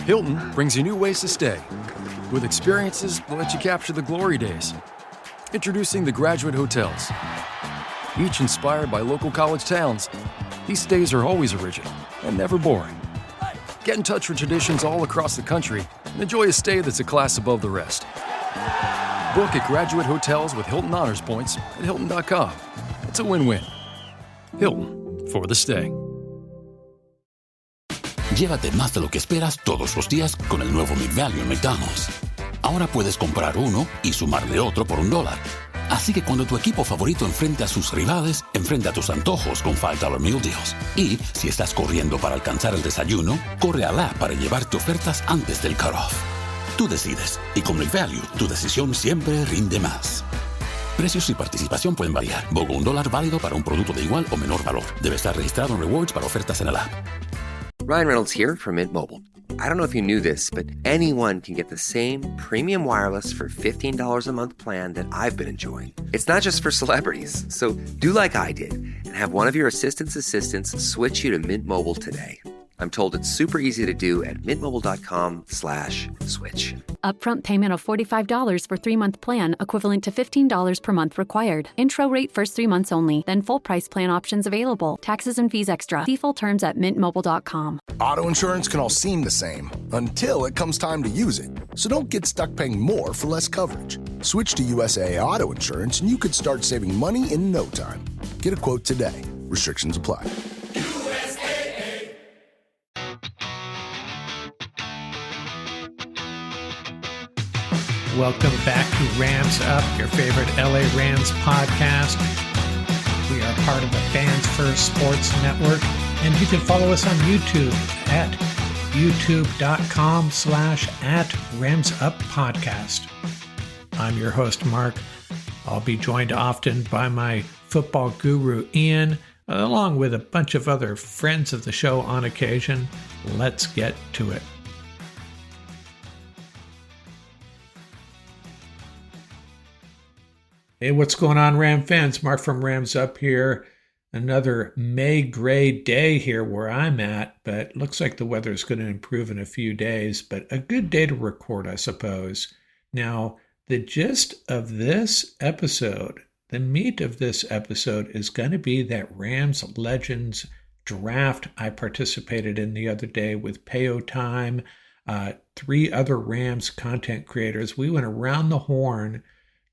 Hilton brings you new ways to stay, with experiences that let you capture the glory days. Introducing the Graduate Hotels. Each inspired by local college towns, these stays are always original and never boring. Get in touch with traditions all across the country and enjoy a stay that's a class above the rest. Book at Graduate Hotels with Hilton Honors Points at Hilton.com. It's a win-win. Hilton, for the stay. Llévate más de lo que esperas todos los días con el nuevo McValue en McDonald's. Ahora puedes comprar uno y sumarle otro por $1. Así que cuando tu equipo favorito enfrente a sus rivales, enfrenta tus antojos con $5 Meal Deals. Y si estás corriendo para alcanzar el desayuno, corre a la para llevarte ofertas antes del cutoff. Tú decides, y con McValue, tu decisión siempre rinde más. Precios y participación pueden variar. BOGO $1 válido para un producto de igual o menor valor. Debe estar registrado en Rewards para ofertas en el app. Ryan Reynolds here from Mint Mobile. I don't know if you knew this, but anyone can get the same premium wireless for $15 a month plan that I've been enjoying. It's not just for celebrities. So do like I did and have one of your assistants switch you to Mint Mobile today. I'm told it's super easy to do at mintmobile.com/switch. Upfront payment of $45 for 3-month plan, equivalent to $15 per month required. Intro rate first 3 months only, then full price plan options available. Taxes and fees extra. See full terms at mintmobile.com. Auto insurance can all seem the same until it comes time to use it. So don't get stuck paying more for less coverage. Switch to USAA Auto Insurance and you could start saving money in no time. Get a quote today. Restrictions apply. Welcome back to Rams Up, your favorite LA Rams podcast. We are part of the Fans First Sports Network, and you can follow us on YouTube at youtube.com/@RamsUpPodcast. I'm your host, Mark. I'll be joined often by my football guru, Ian, along with a bunch of other friends of the show on occasion. Let's get to it. Hey, what's going on, Ram fans? Mark from Rams Up here. Another May gray day here where I'm at, but looks like the weather's going to improve in a few days, but a good day to record, I suppose. Now, the gist of this episode, the meat of this episode is going to be that Rams Legends draft I participated in the other day with Payo Time, 3 other Rams content creators. We went around the horn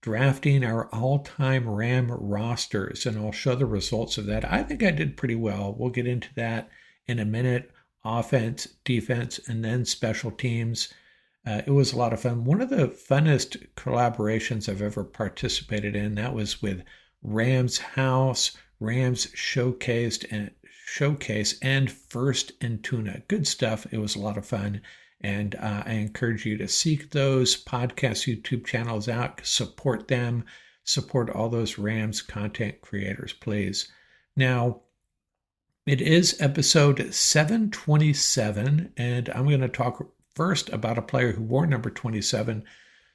drafting our all-time Ram rosters, and I'll show the results of that. I think I did pretty well. We'll get into that in a minute. Offense, defense, and then special teams. It was a lot of fun. One of the funnest collaborations I've ever participated in, that was with Rams House, Rams Showcase, and First and Tuna. Good stuff. It was a lot of fun. And I encourage you to seek those podcast YouTube channels out, support them, support all those Rams content creators, please. Now, it is episode 727, and I'm going to talk first about a player who wore number 27.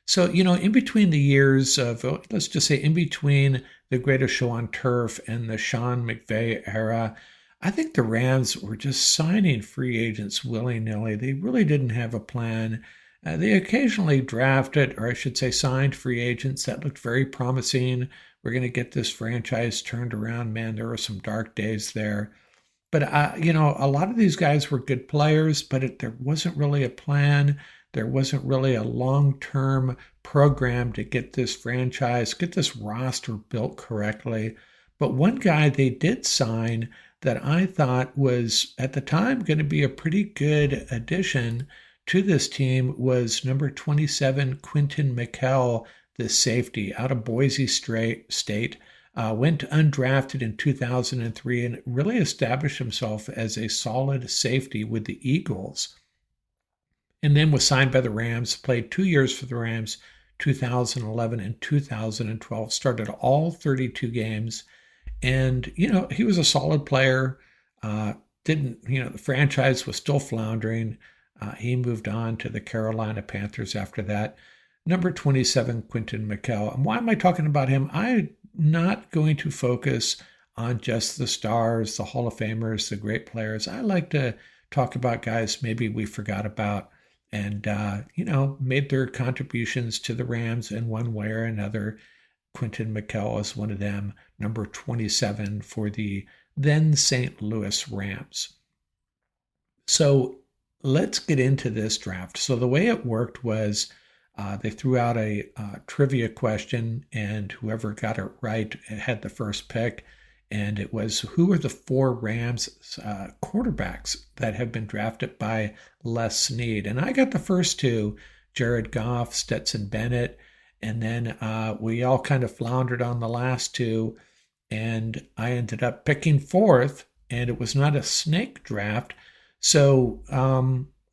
So, in between the years of, let's just say in between the Greatest Show on Turf and the Sean McVay era, I think the Rams were just signing free agents willy-nilly. They really didn't have a plan. They occasionally drafted, or I should say signed free agents that looked very promising. We're going to get this franchise turned around. Man, there were some dark days there. But, a lot of these guys were good players, but there wasn't really a plan. There wasn't really a long-term program to get this franchise, get this roster built correctly. But one guy they did sign that I thought was, at the time, going to be a pretty good addition to this team was number 27, Quinton McKell, the safety out of Boise State. Went undrafted in 2003 and really established himself as a solid safety with the Eagles. And then was signed by the Rams, played 2 years for the Rams, 2011 and 2012, started all 32 games. And, he was a solid player. The franchise was still floundering. He moved on to the Carolina Panthers after that. Number 27, Quinton McKell. And why am I talking about him? I'm not going to focus on just the stars, the Hall of Famers, the great players. I like to talk about guys maybe we forgot about, and, made their contributions to the Rams in one way or another. Quinton McKell is one of them, number 27 for the then St. Louis Rams. So let's get into this draft. So the way it worked was they threw out a trivia question, and whoever got it right had the first pick. And it was, who are the 4 Rams quarterbacks that have been drafted by Les Snead? And I got the first 2, Jared Goff, Stetson Bennett. And then we all kind of floundered on the last 2. And I ended up picking 4th, and it was not a snake draft. So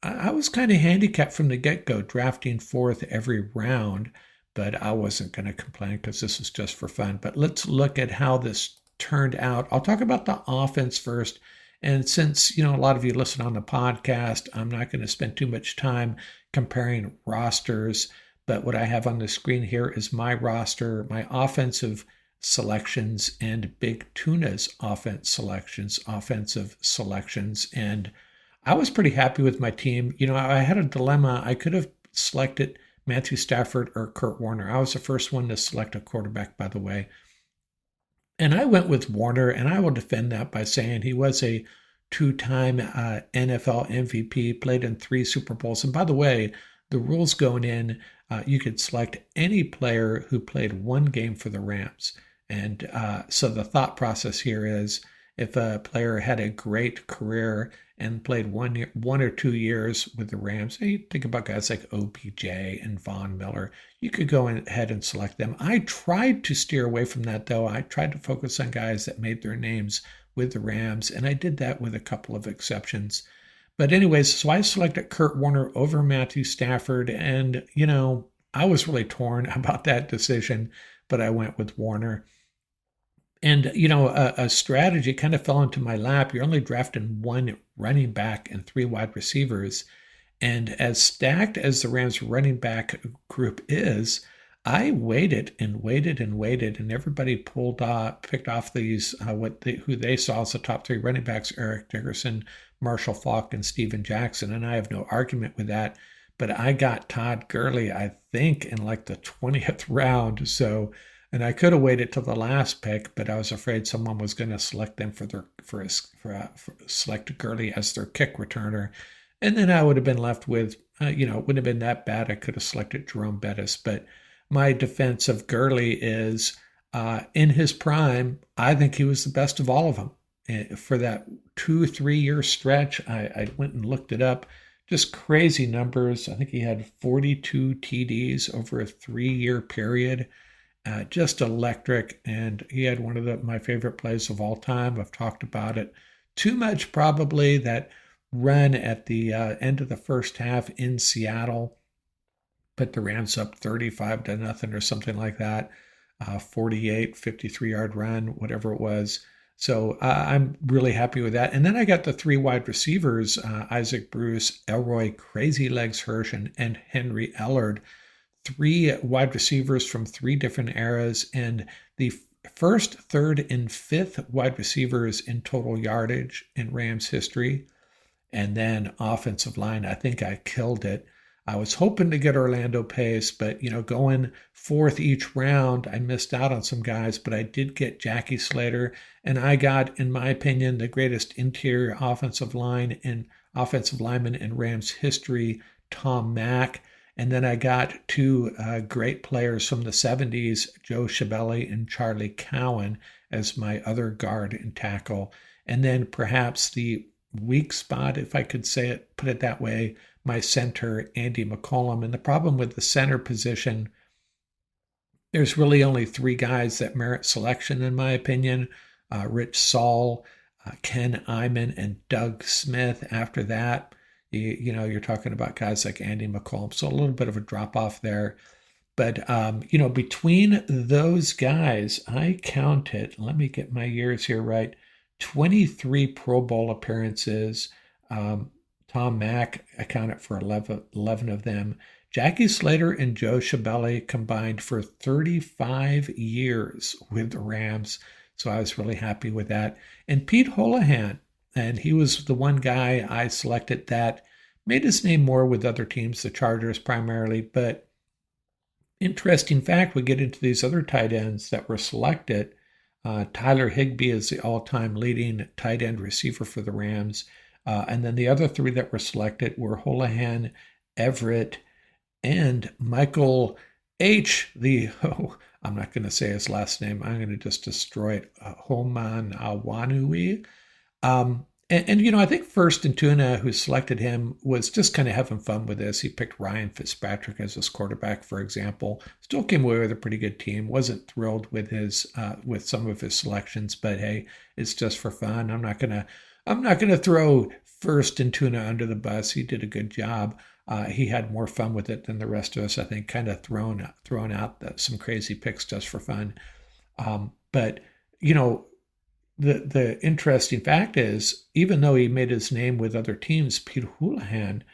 I was kind of handicapped from the get-go, drafting 4th every round. But I wasn't going to complain because this was just for fun. But let's look at how this turned out. I'll talk about the offense first. And since, a lot of you listen on the podcast, I'm not going to spend too much time comparing rosters. But what I have on the screen here is my roster, my offensive selections, and Big Tuna's offensive selections. And I was pretty happy with my team. I had a dilemma. I could have selected Matthew Stafford or Kurt Warner. I was the first one to select a quarterback, by the way. And I went with Warner, and I will defend that by saying he was a 2-time NFL MVP, played in 3 Super Bowls. And by the way, the rules going in, you could select any player who played 1 game for the Rams. And so the thought process here is, if a player had a great career and played 1 or 2 years with the Rams, you think about guys like OBJ and Von Miller, you could go ahead and select them. I tried to steer away from that, though. I tried to focus on guys that made their names with the Rams, and I did that with a couple of exceptions. But anyways, so I selected Kurt Warner over Matthew Stafford, and, I was really torn about that decision, but I went with Warner. And, a strategy kind of fell into my lap. You're only drafting 1 running back and 3 wide receivers. And as stacked as the Rams running back group is, I waited and waited and waited, and everybody picked off these, who they saw as the top 3 running backs: Eric Dickerson, Marshall Faulk, and Steven Jackson. And I have no argument with that. But I got Todd Gurley, I think, in like the 20th round. And I could have waited till the last pick, but I was afraid someone was going to select them select Gurley as their kick returner, and then I would have been left with, it wouldn't have been that bad. I could have selected Jerome Bettis, but my defense of Gurley is, in his prime, I think he was the best of all of them. For that 2-3 year stretch, I went and looked it up. Just crazy numbers. I think he had 42 TDs over a 3-year period. Just electric, and he had one of my favorite plays of all time. I've talked about it too much, probably, that run at the end of the first half in Seattle, put the Rams up 35-0 or something like that, 48, 53-yard run, whatever it was. So I'm really happy with that. And then I got the 3 wide receivers, Isaac Bruce, Elroy Crazy Legs Hirsch, and Henry Ellard. 3 wide receivers from 3 different eras, and the first, third, and 5th wide receivers in total yardage in Rams history. And then offensive line, I think I killed it. I was hoping to get Orlando Pace, but, going 4th each round, I missed out on some guys, but I did get Jackie Slater, and I got, in my opinion, the greatest interior offensive lineman in Rams history, Tom Mack. And then I got 2 great players from the 70s, Joe Schiavelli and Charlie Cowan, as my other guard and tackle. And then perhaps the weak spot, if I could put it that way, my center, Andy McCollum. And the problem with the center position, there's really only 3 guys that merit selection, in my opinion: Rich Saul, Ken Iman, and Doug Smith. After that, you're talking about guys like Andy McCollum. So a little bit of a drop-off there. But, between those guys, I counted, let me get my years here right, 23 Pro Bowl appearances. Tom Mack accounted for 11 of them. Jackie Slater and Joe Schiavelli combined for 35 years with the Rams. So I was really happy with that. And Pete Holohan, and he was the one guy I selected that made his name more with other teams, the Chargers primarily. But interesting fact, we get into these other tight ends that were selected. Tyler Higbee is the all-time leading tight end receiver for the Rams. And then the other three that were selected were Houlihan, Everett, and Michael H. I'm not going to say his last name. I'm going to just destroy it. Hoomanawanui. And I think First and Tuna, who selected him, was just kind of having fun with this. He picked Ryan Fitzpatrick as his quarterback, for example. Still came away with a pretty good team. Wasn't thrilled with with some of his selections, but hey, it's just for fun. I'm not gonna throw First and Tuna under the bus. He did a good job. He had more fun with it than the rest of us, I think, kind of thrown out some crazy picks just for fun. But the interesting fact is, even though he made his name with other teams, Pete Houlihan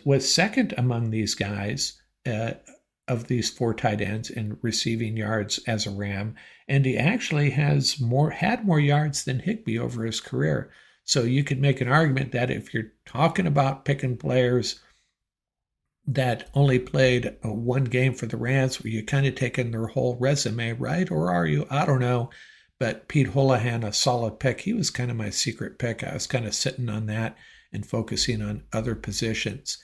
was second among these guys of these four tight ends in receiving yards as a Ram, and he actually had more yards than Higbee over his career. So you could make an argument that if you're talking about picking players that only played one game for the Rams, were you kind of taking their whole resume, right? Or are you? I don't know. But Pete Houlihan, a solid pick. He was kind of my secret pick. I was kind of sitting on that and focusing on other positions.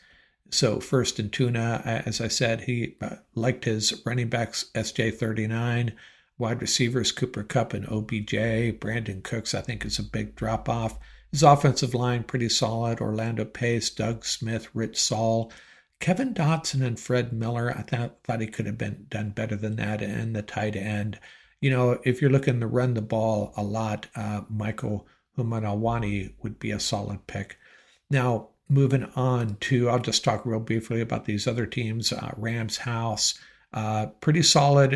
So First and Tuna, as I said, he liked his running backs, SJ39, wide receivers, Cooper Kupp and OBJ. Brandon Cooks, I think, is a big drop-off. His offensive line, pretty solid. Orlando Pace, Doug Smith, Rich Saul, Kevin Dotson, and Fred Miller. I thought he could have been done better than that. And the tight end, if you're looking to run the ball a lot, Michael Hoomanawanui would be a solid pick. Now, moving on to, I'll just talk real briefly about these other teams. Rams House, pretty solid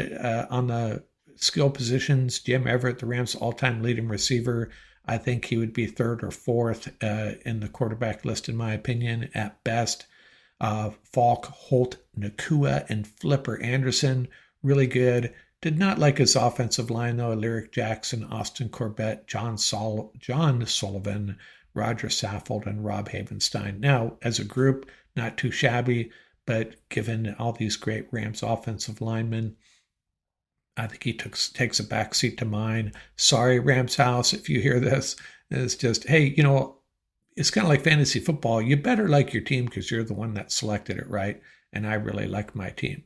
on the skill positions. Jim Everett, the Rams' all-time leading receiver. I think he would be third or fourth in the quarterback list, in my opinion, at best. Falk, Holt, Nakua, and Flipper Anderson, really good. Did not like his offensive line, though. Lyric Jackson, Austin Corbett, John Sullivan, Roger Saffold, and Rob Havenstein. Now, as a group, not too shabby, but given all these great Rams offensive linemen, I think he takes a backseat to mine. Sorry, Rams House, if you hear this. It's just, hey, it's kind of like fantasy football. You better like your team because you're the one that selected it, right? And I really like my team.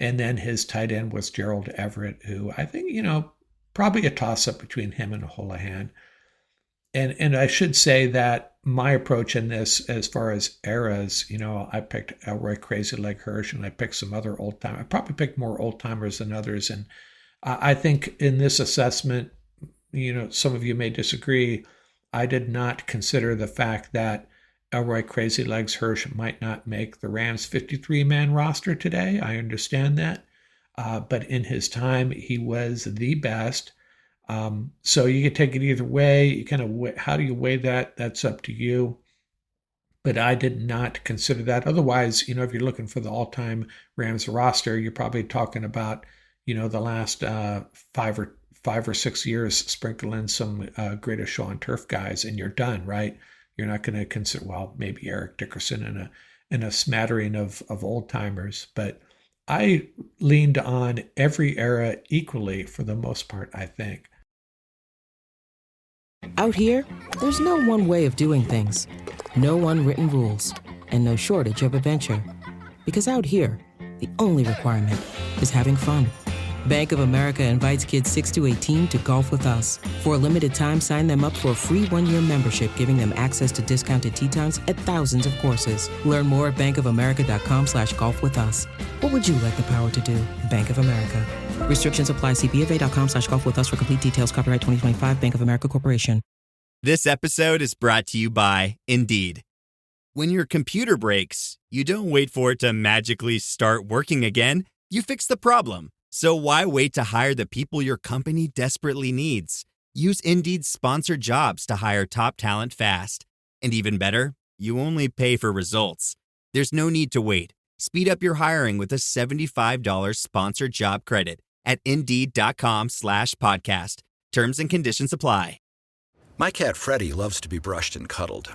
And then his tight end was Gerald Everett, who I think, probably a toss-up between him and Houlihan. And I should say that my approach in this, as far as eras, I picked Elroy Crazy Leg Hirsch, and I picked some other old-timers. I probably picked more old-timers than others. And I think in this assessment, some of you may disagree, I did not consider the fact that Elroy Crazy Legs Hirsch might not make the Rams 53-man roster today. I understand that. But in his time, he was the best. So you can take it either way. You kind of, how do you weigh that? That's up to you. But I did not consider that. Otherwise, if you're looking for the all-time Rams roster, you're probably talking about, the last 5 or 6 years, sprinkle in some Greatest Show on Turf guys, and you're done, right? You're not going to consider, maybe Eric Dickerson and a smattering of old-timers. But I leaned on every era equally for the most part, I think. Out here, there's no one way of doing things. No unwritten rules, and no shortage of adventure. Because out here, the only requirement is having fun. Bank of America invites kids 6 to 18 to golf with us. For a limited time, sign them up for a free 1-year membership, giving them access to discounted tee times at thousands of courses. Learn more at bankofamerica.com/golf with us. What would you like the power to do? Bank of America. Restrictions apply. See BofA.com/golf with us for complete details. Copyright 2025 Bank of America Corporation. This episode is brought to you by Indeed. When your computer breaks, you don't wait for it to magically start working again. You fix the problem. So why wait to hire the people your company desperately needs? Use Indeed's sponsored jobs to hire top talent fast. And even better, you only pay for results. There's no need to wait. Speed up your hiring with a $75 sponsored job credit at Indeed.com/podcast. Terms and conditions apply. My cat Freddie loves to be brushed and cuddled.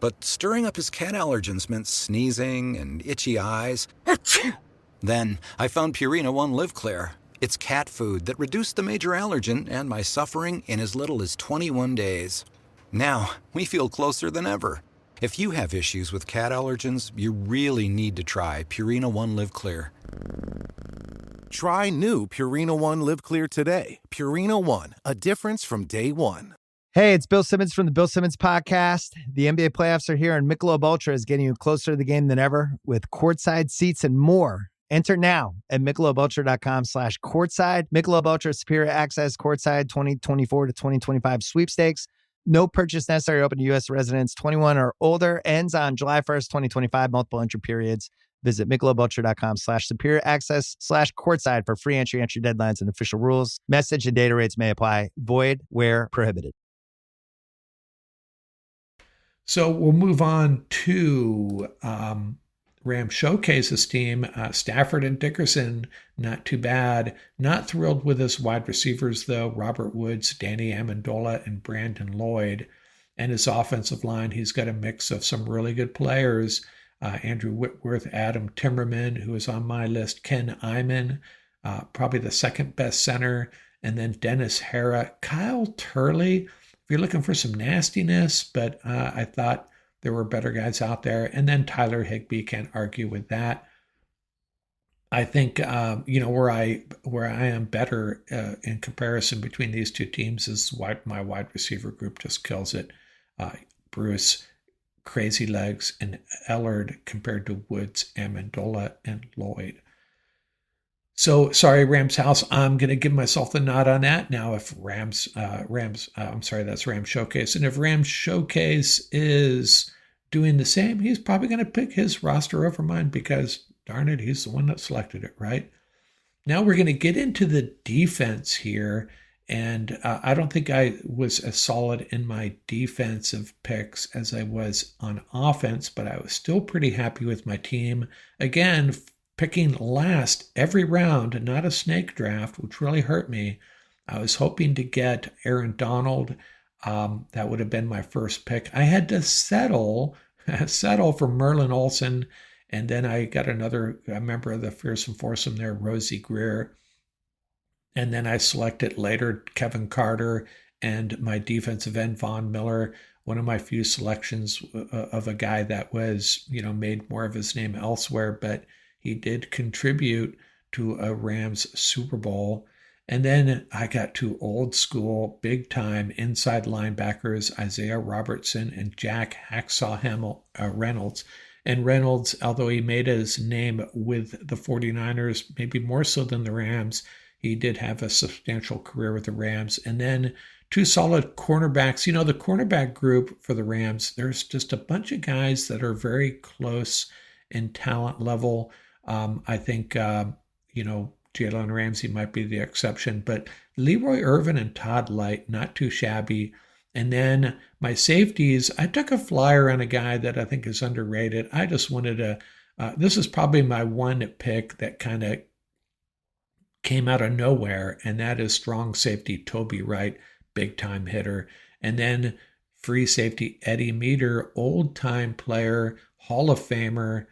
but stirring up his cat allergens meant sneezing and itchy eyes. Then I found Purina One Live Clear. It's cat food that reduced the major allergen and my suffering in as little as 21 days. Now, we feel closer than ever. If you have issues with cat allergens, you really need to try Purina One Live Clear. Try new Purina One Live Clear today. Purina One, a difference from day one. Hey, it's Bill Simmons from the Bill Simmons Podcast. The NBA playoffs are here, and Michelob Ultra is getting you closer to the game than ever with courtside seats and more. Enter now at MichelobUltra.com/courtside. Michelob Ultra Superior Access Courtside 2024 to 2025 sweepstakes. No purchase necessary. Open to U.S. residents 21 or older. Ends on July 1st, 2025. Multiple entry periods. Visit MichelobUltra.com/superior access/courtside for free entry deadlines, and official rules. Message and data rates may apply. Void where prohibited. So we'll move on to Ram Showcase's team. Stafford and Dickerson, not too bad. Not thrilled with his wide receivers, though. Robert Woods, Danny Amendola, and Brandon Lloyd. And his offensive line, he's got a mix of some really good players. Andrew Whitworth, Adam Timmerman, who is on my list, Ken Iman, probably the second best center, and then Dennis Hara, Kyle Turley. If you're looking for some nastiness, but I thought there were better guys out there. And then Tyler Higbee, can't argue with that. I think, where I am better in comparison between these two teams is my wide receiver group just kills it. Bruce, Crazy Legs, and Ellard compared to Woods, Amendola, and Lloyd. So, sorry, Rams House, I'm going to give myself the nod on that. Now, if that's Rams Showcase. And if Rams Showcase is doing the same, he's probably going to pick his roster over mine because, darn it, he's the one that selected it, right? Now we're going to get into the defense here. And I don't think I was as solid in my defensive picks as I was on offense, but I was still pretty happy with my team. Again, picking last every round, not a snake draft, which really hurt me. I was hoping to get Aaron Donald. That would have been my first pick. I had to settle for Merlin Olsen, and then I got a member of the Fearsome Foursome there, Rosie Greer. And then I selected later Kevin Carter and my defensive end, Von Miller, one of my few selections of a guy that was, made more of his name elsewhere, but he did contribute to a Rams Super Bowl. And then I got two old school, big time inside linebackers, Isaiah Robertson and Jack Hacksaw Reynolds. And Reynolds, although he made his name with the 49ers, maybe more so than the Rams, he did have a substantial career with the Rams. And then two solid cornerbacks. The cornerback group for the Rams, there's just a bunch of guys that are very close in talent level. I think, Jalen Ramsey might be the exception, but Leroy Irvin and Todd Light, not too shabby. And then my safeties, I took a flyer on a guy that I think is underrated. I just wanted to, this is probably my one pick that kind of came out of nowhere, and that is strong safety Toby Wright, big time hitter. And then free safety Eddie Meter, old time player, Hall of Famer.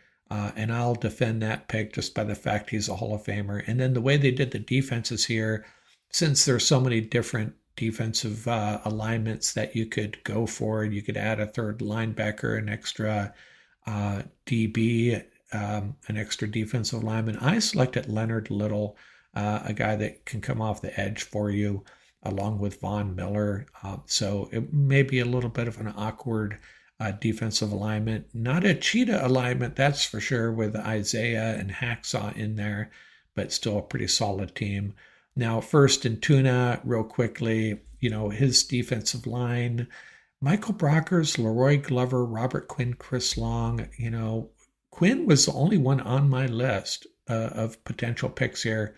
And I'll defend that pick just by the fact he's a Hall of Famer. And then the way they did the defenses here, since there's so many different defensive alignments that you could go for, you could add a third linebacker, an extra DB, an extra defensive lineman. I selected Leonard Little, a guy that can come off the edge for you, along with Von Miller. So it may be a little bit of an awkward defensive alignment, not a cheetah alignment, that's for sure, with Isaiah and Hacksaw in there, but still a pretty solid team. Now, first in Tuna, real quickly, his defensive line, Michael Brockers, Leroy Glover, Robert Quinn, Chris Long. Quinn was the only one on my list of potential picks here.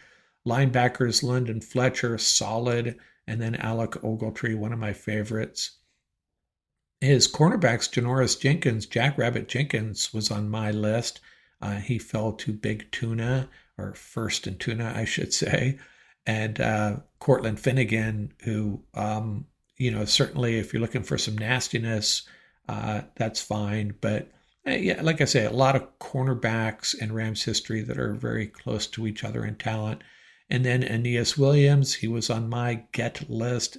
Linebackers, London Fletcher, solid, and then Alec Ogletree, one of my favorites. His cornerbacks, Janoris Jenkins, Jackrabbit Jenkins, was on my list. He fell to Big Tuna, or First in Tuna, I should say. And Cortland Finnegan, who, certainly if you're looking for some nastiness, that's fine. But yeah, like I say, a lot of cornerbacks in Rams history that are very close to each other in talent. And then Aeneas Williams, he was on my get list.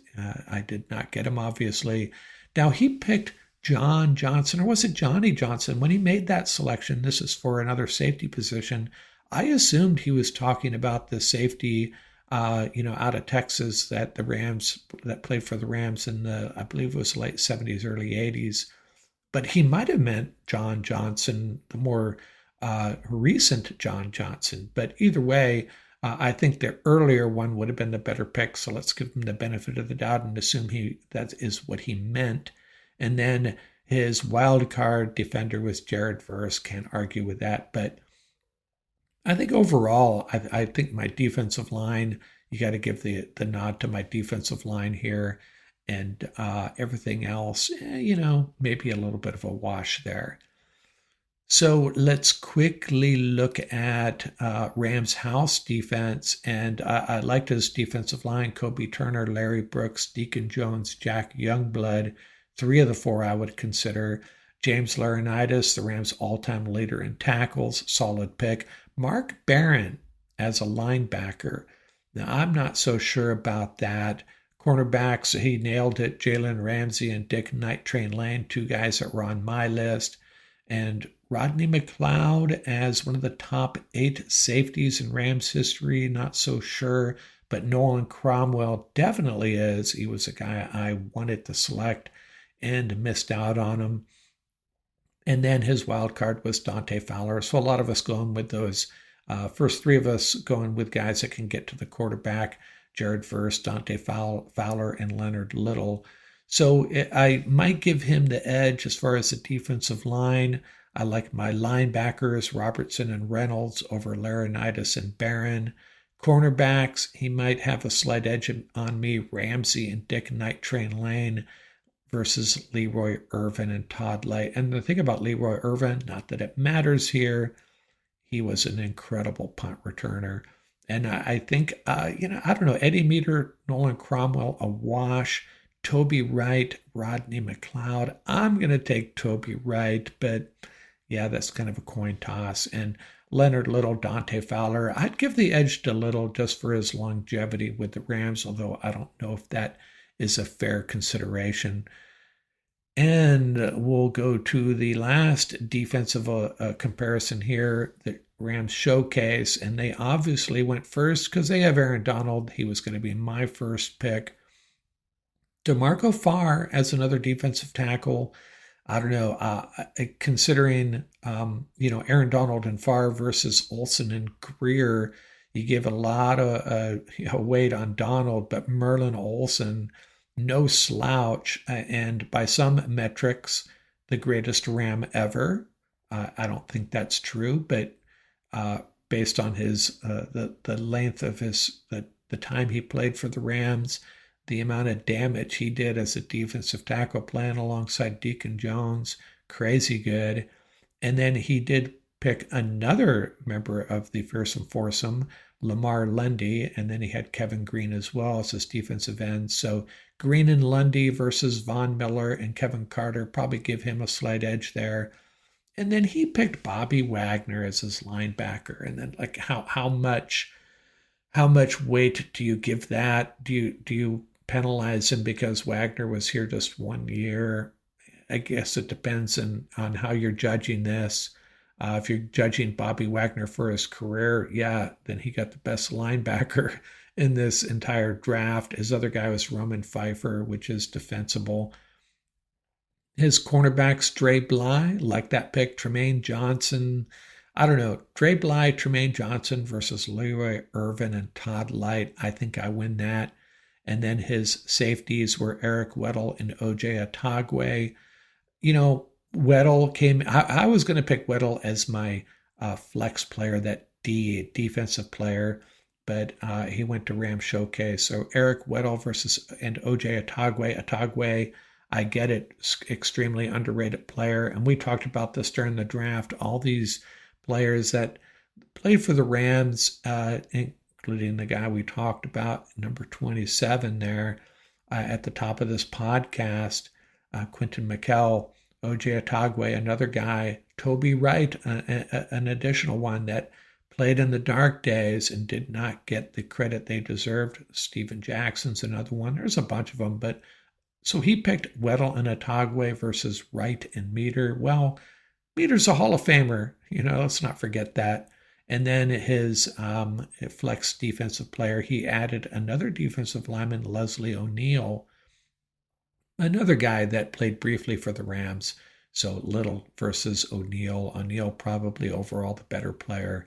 I did not get him, obviously. Now, he picked John Johnson, or was it Johnny Johnson? When he made that selection, this is for another safety position, I assumed he was talking about the safety, out of Texas that played for the Rams in the, I believe it was late 70s, early 80s. But he might have meant John Johnson, the more recent John Johnson. But either way, I think the earlier one would have been the better pick. So let's give him the benefit of the doubt and assume that is what he meant. And then his wild card defender was Jared Verse. Can't argue with that. But I think overall, I think my defensive line, you got to give the nod to my defensive line here. And everything else, maybe a little bit of a wash there. So let's quickly look at Rams house defense. And I liked his defensive line: Kobe Turner, Larry Brooks, Deacon Jones, Jack Youngblood. 3 of the 4 I would consider. James Laurinaitis, the Rams' all-time leader in tackles, solid pick. Mark Barron as a linebacker. Now, I'm not so sure about that. Cornerbacks, he nailed it. Jalen Ramsey and Dick Night Train Lane, 2 guys that were on my list. And Rodney McLeod as one of the top 8 safeties in Rams history, not so sure. But Nolan Cromwell definitely is. He was a guy I wanted to select and missed out on him. And then his wild card was Dante Fowler. So a lot of us going with those first 3 of us going with guys that can get to the quarterback: Jared Verse, Dante Fowler, and Leonard Little. So I might give him the edge as far as the defensive line. I like my linebackers, Robertson and Reynolds, over Laurinaitis and Barron. Cornerbacks, he might have a slight edge on me: Ramsey and Dick Night Train Lane versus Leroy Irvin and Todd Light. And the thing about Leroy Irvin, not that it matters here, he was an incredible punt returner. And I think, I don't know, Eddie Meter, Nolan Cromwell, a wash. Toby Wright, Rodney McLeod. I'm going to take Toby Wright, but yeah, that's kind of a coin toss. And Leonard Little, Dante Fowler, I'd give the edge to Little just for his longevity with the Rams, although I don't know if that is a fair consideration. And we'll go to the last defensive comparison here, the Rams showcase, and they obviously went first because they have Aaron Donald. He was going to be my first pick. DeMarco Farr as another defensive tackle. I don't know, considering, Aaron Donald and Farr versus Olsen and Greer, you give a lot of weight on Donald, but Merlin Olsen, no slouch, and by some metrics, the greatest Ram ever. I don't think that's true, but based on his the length of the time he played for the Rams, the amount of damage he did as a defensive tackle playing alongside Deacon Jones, crazy good. And then he did pick another member of the fearsome foursome, Lamar Lundy, and then he had Kevin Green as well as his defensive end. So Green and Lundy versus Von Miller and Kevin Carter probably give him a slight edge there. And then he picked Bobby Wagner as his linebacker. And then like how much weight do you give that? Do you penalize him because Wagner was here just 1 year? I guess it depends on how you're judging this. If you're judging Bobby Wagner for his career, yeah, then he got the best linebacker in this entire draft. His other guy was Roman Pfeiffer, which is defensible. His cornerbacks, Dre Bly, like that pick. Tremaine Johnson, I don't know. Dre Bly, Tremaine Johnson versus Leroy Irvin and Todd Light. I think I win that. And then his safeties were Eric Weddle and OJ Atagwe. Weddle came, I was going to pick Weddle as my flex player, that defensive player, but he went to Ram Showcase. So Eric Weddle and OJ Atagwe. Atagwe, I get it, extremely underrated player. And we talked about this during the draft. All these players that played for the Rams, including the guy we talked about, number 27 there at the top of this podcast, Quentin McKell, O.J. Otagwe, another guy. Toby Wright, an additional one that played in the dark days and did not get the credit they deserved. Steven Jackson's another one. There's a bunch of them, but so he picked Weddle and Otagwe versus Wright and Meter. Well, Meter's a Hall of Famer, let's not forget that. And then his flex defensive player, he added another defensive lineman, Leslie O'Neal, another guy that played briefly for the Rams. So Little versus O'Neal. O'Neal probably overall the better player.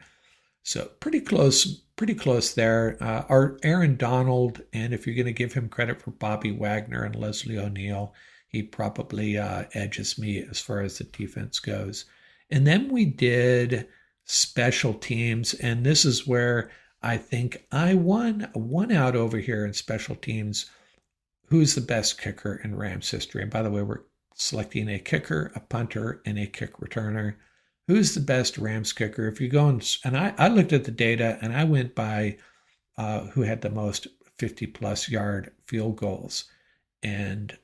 So pretty close there. Our Aaron Donald, and if you're going to give him credit for Bobby Wagner and Leslie O'Neal, he probably edges me as far as the defense goes. And then we did special teams, and this is where I think I won out over here in special teams. Who's the best kicker in Rams history? And by the way, we're selecting a kicker, a punter, and a kick returner. Who's the best Rams kicker? If you go and I looked at the data and I went by who had the most 50-plus yard field goals. And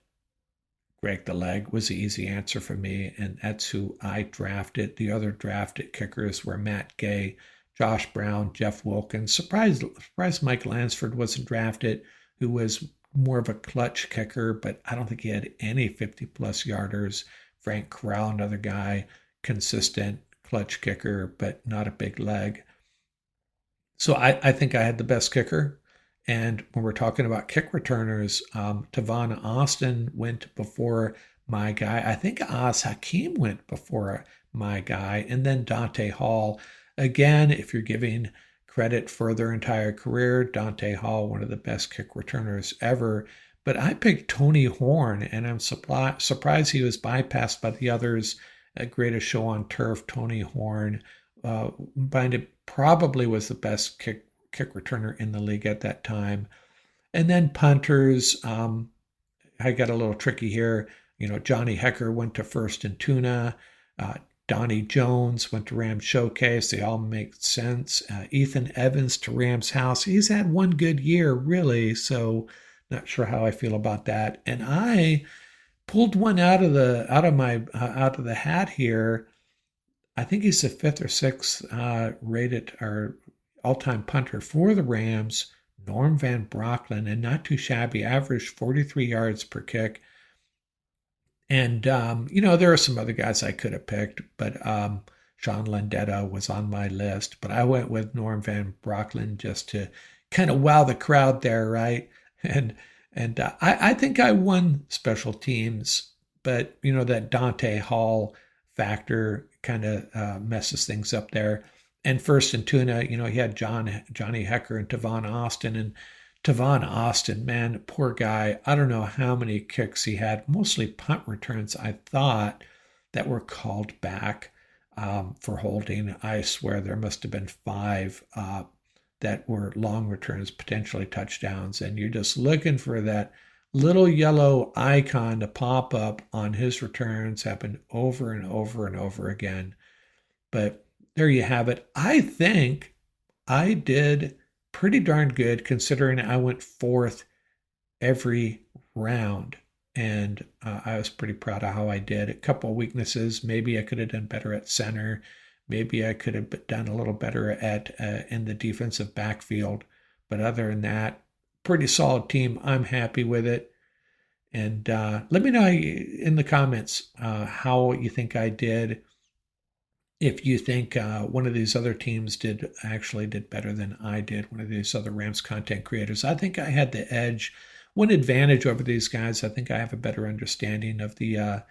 Greg the Leg was the easy answer for me, and that's who I drafted. The other drafted kickers were Matt Gay, Josh Brown, Jeff Wilkins. Surprised Mike Lansford wasn't drafted, who was more of a clutch kicker, but I don't think he had any 50-plus yarders. Frank Corral, another guy, consistent clutch kicker, but not a big leg. So I think I had the best kicker. And when we're talking about kick returners, Tavon Austin went before my guy. I think Oz Hakeem went before my guy. And then Dante Hall. Again, if you're giving credit for their entire career, Dante Hall, one of the best kick returners ever. But I picked Tony Horn, and I'm surprised he was bypassed by the others. Greatest show on turf, Tony Horn. Probably was the best kick returner in the league at that time. And then punters, I got a little tricky here. Johnny Hecker went to First and Tuna. Donnie Jones went to Rams Showcase. They all make sense. Ethan Evans to Rams House. He's had one good year, really, so not sure how I feel about that. And I pulled one out of the hat here. I think he's the 5th or 6th rated or all-time punter for the Rams, Norm Van Brocklin, and not too shabby, averaged 43 yards per kick. And, there are some other guys I could have picked, but Sean Landetta was on my list. But I went with Norm Van Brocklin just to kind of wow the crowd there, right? And I think I won special teams, but, that Dante Hall factor kind of messes things up there. And First and Tuna, he had Johnny Hecker and Tavon Austin. And Tavon Austin, man, poor guy. I don't know how many kicks he had, mostly punt returns, I thought, that were called back for holding. I swear there must have been 5 that were long returns, potentially touchdowns. And you're just looking for that little yellow icon to pop up on his returns. Happened over and over and over again. But there you have it. I think I did pretty darn good considering I went 4th every round. And I was pretty proud of how I did. A couple of weaknesses. Maybe I could have done better at center. Maybe I could have done a little better at in the defensive backfield. But other than that, pretty solid team. I'm happy with it. And let me know in the comments how you think I did. If you think one of these other teams did better than I did, one of these other Rams content creators, I think I had the edge, one advantage over these guys. I think I have a better understanding of the,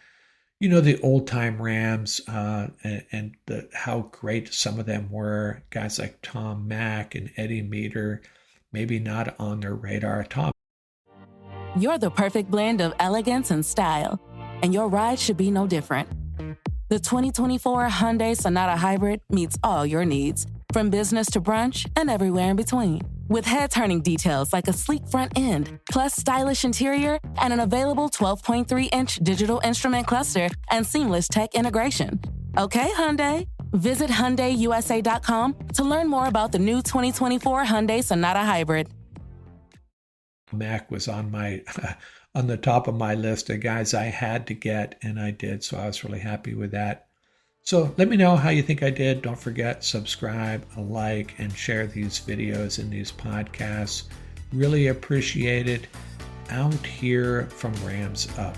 the old time Rams and how great some of them were. Guys like Tom Mack and Eddie Meter, maybe not on their radar. Tom. You're the perfect blend of elegance and style, and your ride should be no different. The 2024 Hyundai Sonata Hybrid meets all your needs, from business to brunch and everywhere in between. With head-turning details like a sleek front end, plus stylish interior, and an available 12.3-inch digital instrument cluster and seamless tech integration. Okay, Hyundai. Visit HyundaiUSA.com to learn more about the new 2024 Hyundai Sonata Hybrid. Mac was on my on the top of my list of guys I had to get, and I did, so I was really happy with that. So let me know how you think I did. Don't forget, subscribe, like, and share these videos and these podcasts. Really appreciate it. Out here from Rams Up.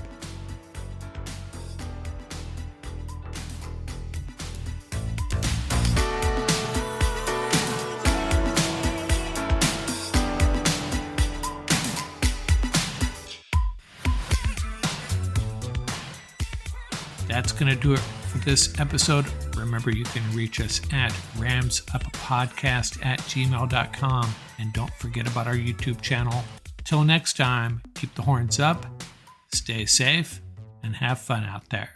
That's going to do it for this episode. Remember, you can reach us at ramsuppodcast@gmail.com. And don't forget about our YouTube channel. Till next time, keep the horns up, stay safe, and have fun out there.